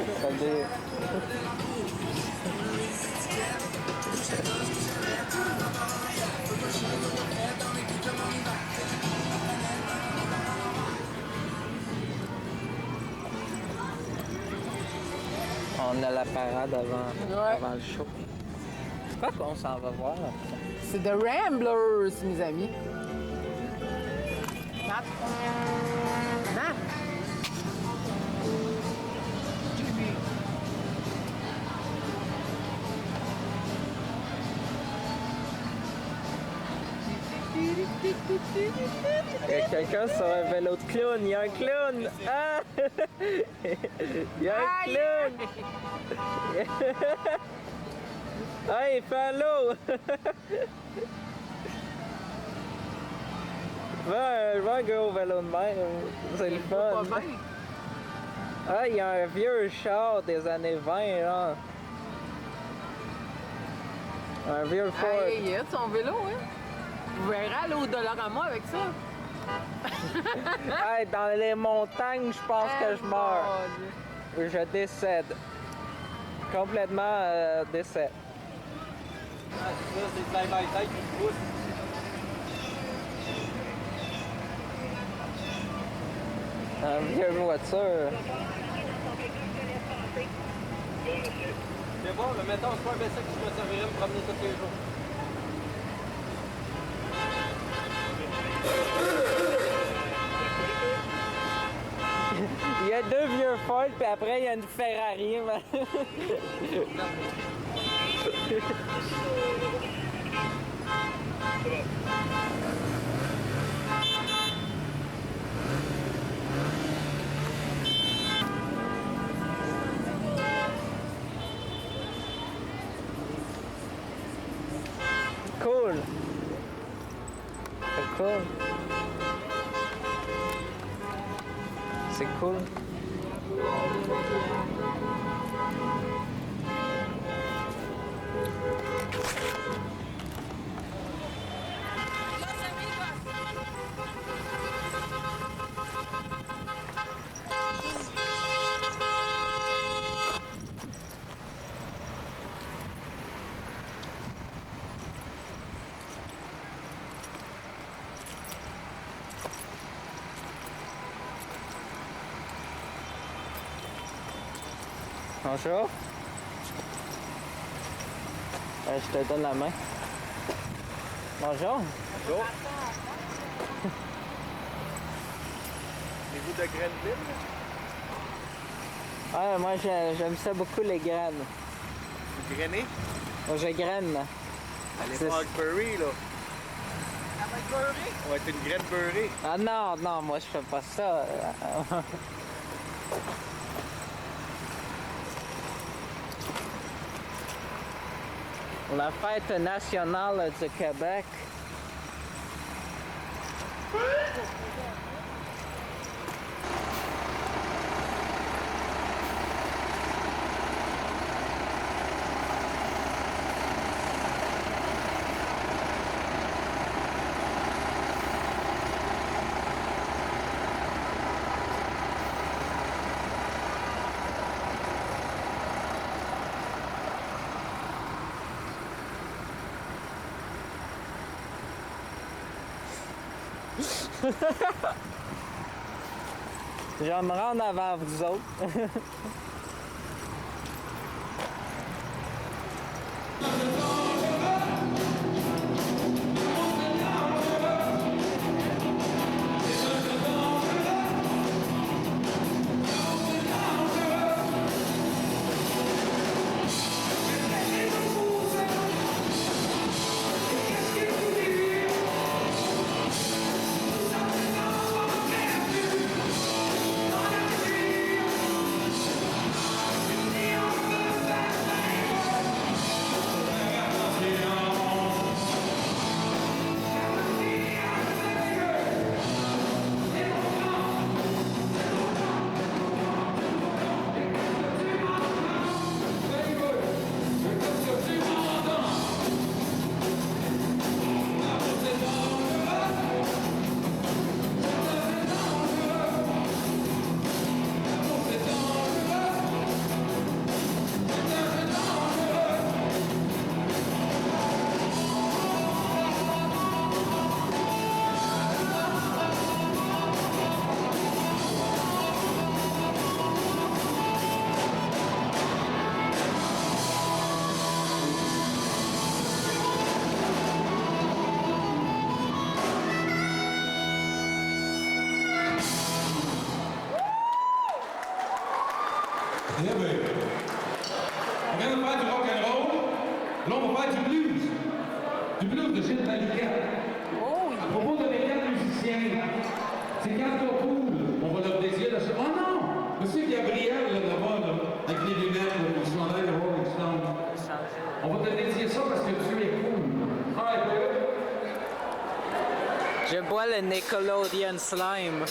Salut. On a la parade avant le show. C'est quoi qu'on s'en va voir? C'est The Ramblers, mes amis. Nat? Nat? Il y a quelqu'un sur un vélo de clown. Il y a un clown! Ah! Il y a un clown! Ah, il fait un lot! Je vois un gros vélo de mer. C'est le fun. Ah, il y a un vieux char des années 20, là. Un vieux Ford. Hey, il y a son vélo, hein? Vous verrez aller au Dollarama avec ça. Hey, dans les montagnes, je pense que je meurs. Je décède. Complètement décède. Ah, c'est ça, c'est side by side qui se pousse. Un vieux voiture. C'est bon, mais mettons, c'est pas un BC qui me servirait me promener tous les jours. Il y a deux vieux Ford, puis après il y a une Ferrari. Cool. C'est cool. C'est cool. Bonjour. Je te donne la main. Bonjour. Bonjour. Avez-vous de graines vives? Ah, moi j'aime ça beaucoup les graines. Vous grainez? Moi je graine. Allez C'est- voir avec Burry, là. Avec beurré? Ouais, c'est une graine beurrée. Ah non, non, moi je fais pas ça. La fête nationale du Québec. Je vais me rendre avant vous autres. Yeah, baby. On vient de faire du rock'n'roll. Là, on va faire du blues. Du blues de Gilles Valiquette. À propos de mes 4 musiciens, c'est 4 cool. On va leur dédier la chanson. Oh non! Monsieur Gabriel, là-bas, là, avec les lunettes, là, qui sont là, le Rolling Stone. On va te dédier ça parce que tu es cool. All right, baby. Je bois le Nickelodeon Slime.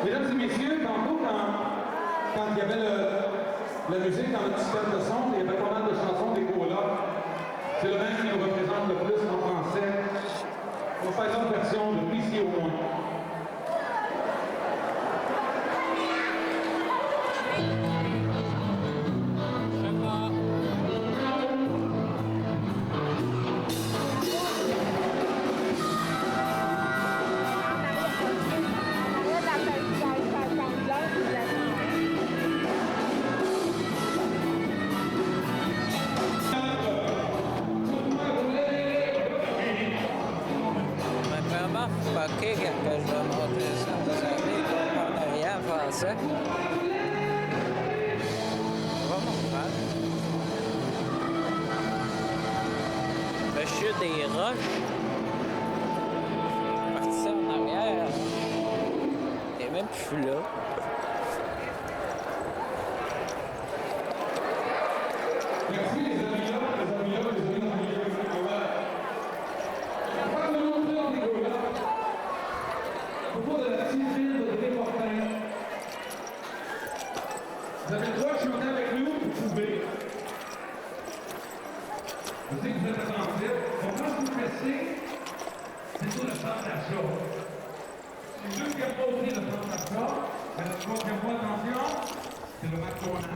Mesdames et messieurs, tantôt, quand il y avait la musique dans notre système de son, il y avait pas mal de chansons d'écho-là. C'est le même qui nous représente le plus en français. On va faire une version de Pitié au moins. Fucké quand je vais montrer ça. Vous savez, on n'a rien faire ça. On va montrer. Je suis des roches. Parti en arrière. Et même plus là. Merci les amis là, les amis là, les amis dans le milieu. On va vous montrer en écho là. Au propos de la petite ville de Déportin. Vous avez le droit de chanter avec nous, vous pouvez. Je sais que vous êtes attentifs. On va vous passer c'est sur la plantation. Si le deuxième mot, c'est la plantation, mais le troisième mot, attention, c'est le matronat.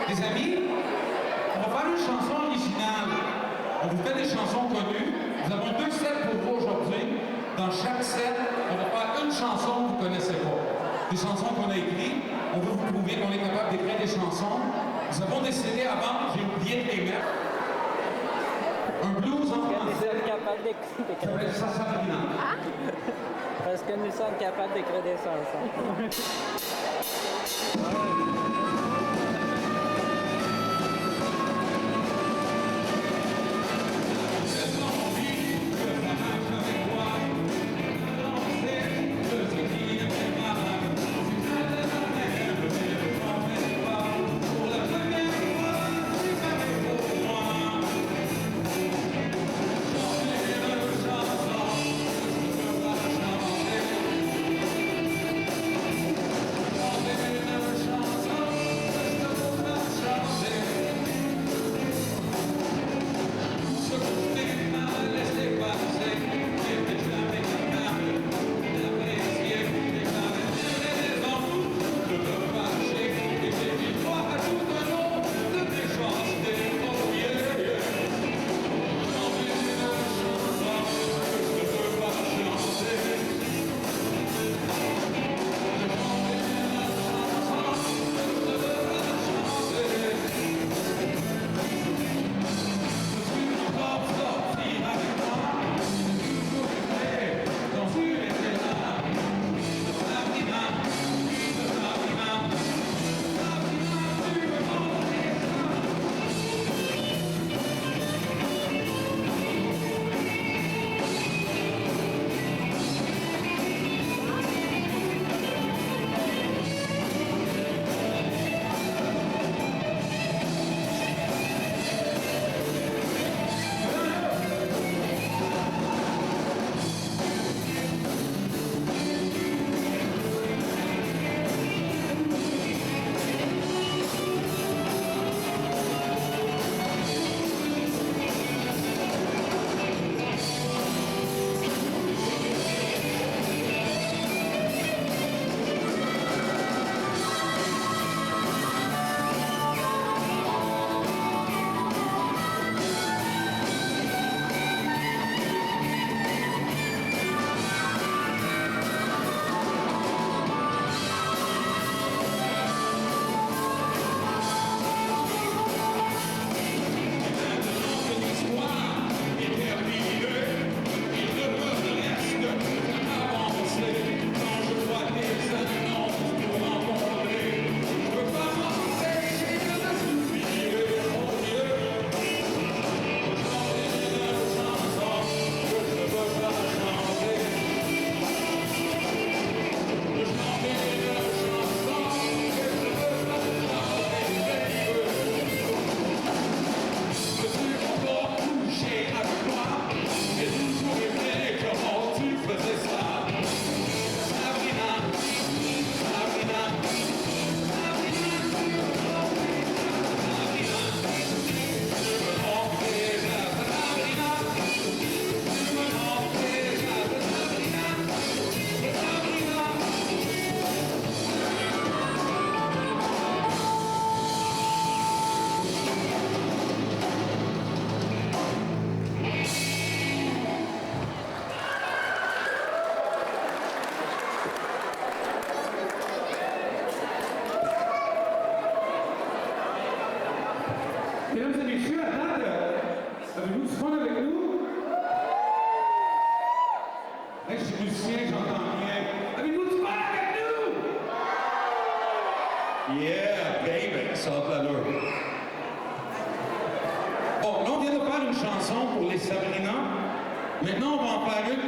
Les amis, on va faire une chanson originale. On vous fait des chansons connues. Nous avons 2 sets pour vous aujourd'hui. Dans chaque set, on va faire une chanson que vous ne connaissez pas. Des chansons qu'on a écrites. On veut vous prouver qu'on est capable d'écrire des chansons. Nous avons décidé avant, j'ai oublié de les mettre. Un blues en français. Capable d'écrire des Ça s'appelle Sabrina. Parce que nous sommes capables d'écrire des chansons. Chanson Hey, je suis musicien, j'entends bien. Avez-vous du fun avec nous? Yeah, baby, ça a de l'allure. Bon, là, on vient de faire une chanson pour les Sabrina. Maintenant, on va en faire une